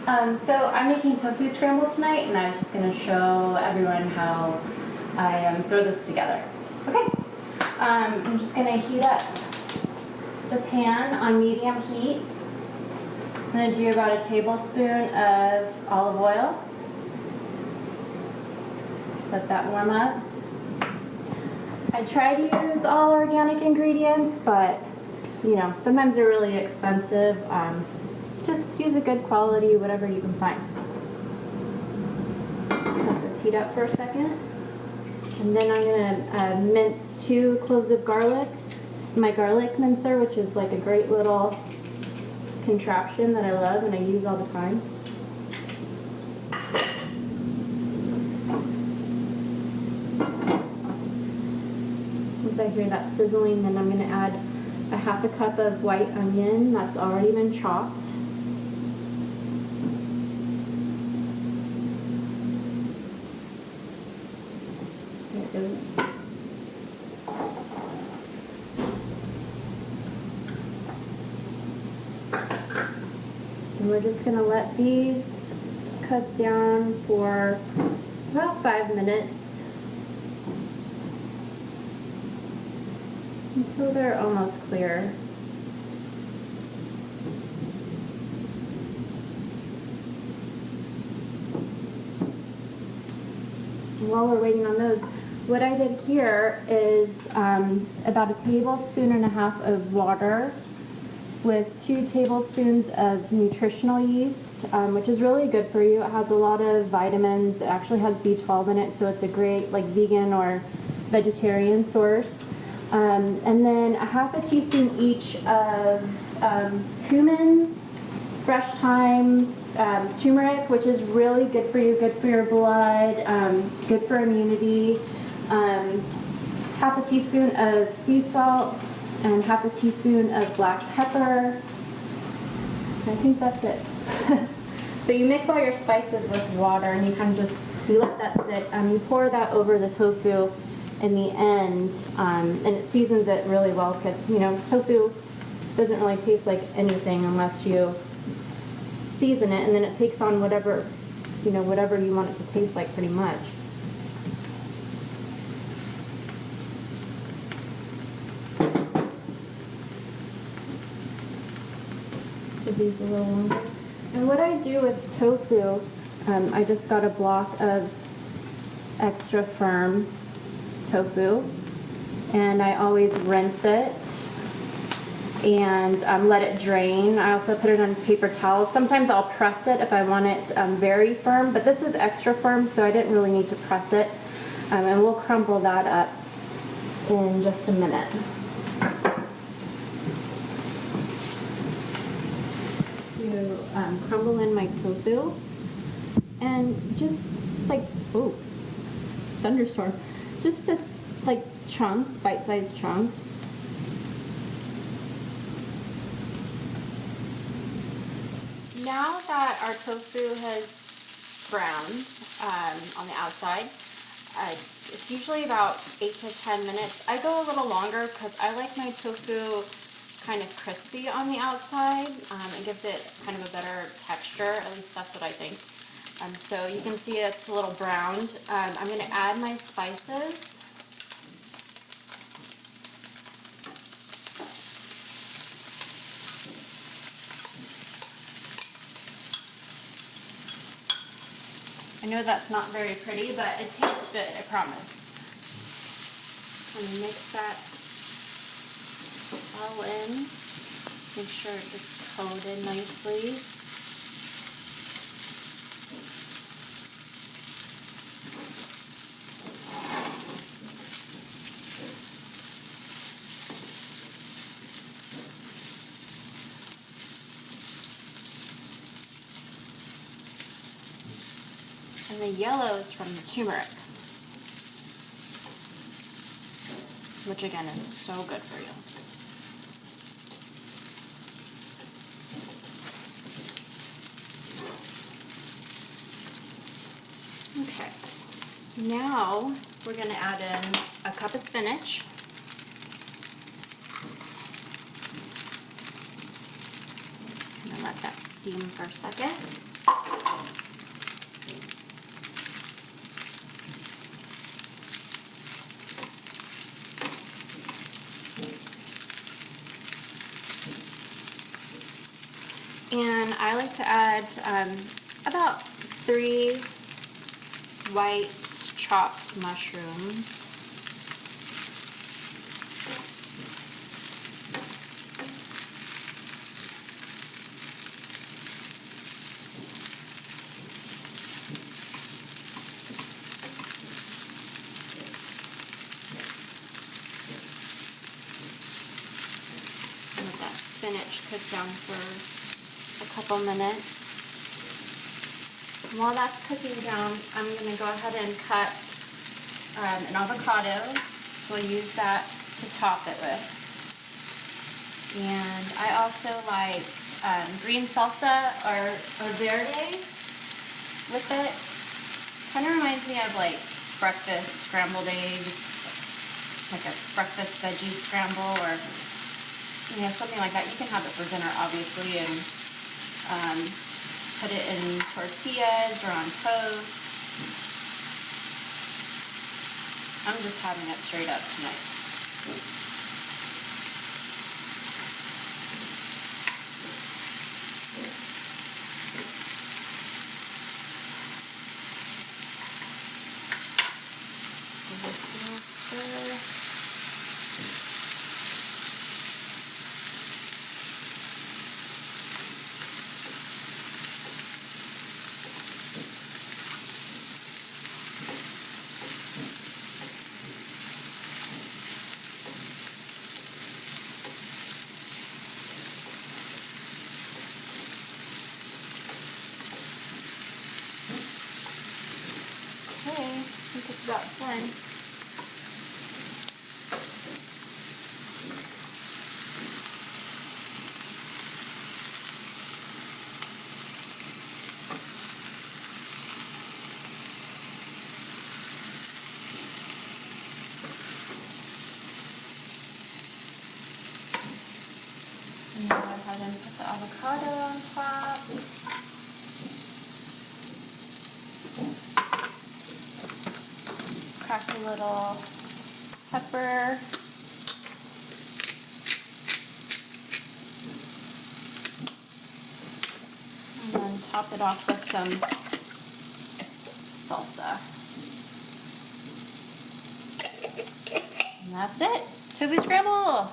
So I'm making tofu scramble tonight, and I was just going to show everyone how I throw this together. Okay, I'm just going to heat up the pan on medium heat. I'm going to do about a tablespoon of olive oil. Let that warm up. I try to use all organic ingredients, but you know, sometimes they're really expensive. Just use a good quality, whatever you can find. Just let this heat up for a second. And then I'm gonna mince 2 cloves of garlic. My garlic mincer, which is like a great little contraption that I love and I use all the time. Once I hear that sizzling, then I'm gonna add a half a cup of white onion that's already been chopped. There it goes. And we're just going to let these cook down for about 5 minutes until they're almost clear. And while we're waiting on those, what I did here is about a tablespoon and a half of water with 2 tablespoons of nutritional yeast, which is really good for you. It has a lot of vitamins. It actually has B12 in it, so it's a great like vegan or vegetarian source. And then a half a teaspoon each of cumin, fresh thyme, turmeric, which is really good for you, good for your blood, good for immunity. Half a teaspoon of sea salt and half a teaspoon of black pepper. I think that's it. So you mix all your spices with water and you kind of you let that sit. You pour that over the tofu in the end, and it seasons it really well because, you know, tofu doesn't really taste like anything unless you season it, and then it takes on whatever, you know, whatever you want it to taste like pretty much. Give these a little longer. And what I do with tofu, I just got a block of extra firm tofu, and I always rinse it and let it drain. I also put it on paper towels. Sometimes I'll press it if I want it very firm, but this is extra firm, so I didn't really need to press it. And we'll crumble that up in just a minute. To crumble in my tofu, and just like, oh, thunderstorm, just the like chunks, bite-sized chunks. Now that our tofu has browned on the outside, it's usually about 8 to 10 minutes. I go a little longer because I like my tofu kind of crispy on the outside. It gives it kind of a better texture, at least that's what I think. So you can see it's a little browned. I'm going to add my spices. I know that's not very pretty, but it tastes good, I promise. Just kind of mix that all in. Make sure it gets coated nicely. And the yellow is from the turmeric, which again is so good for you. Okay, now we're going to add in a cup of spinach. I'm going to let that steam for a second. And I like to add about 3 white chopped mushrooms. Let that spinach cook down for a couple minutes. While that's cooking down, I'm going to go ahead and cut an avocado, so we'll use that to top it with. And I also like green salsa or verde with it. Kind of reminds me of like breakfast scrambled eggs, like a breakfast veggie scramble, or something like that. You can have it for dinner, obviously, and put it in tortillas or on toast. I'm just having it straight up tonight. Give this a little stir. Okay, I think it's about done. So now go ahead and put the avocado on top. Crack a little pepper. And then top it off with some salsa. And that's it. Tofu Scramble!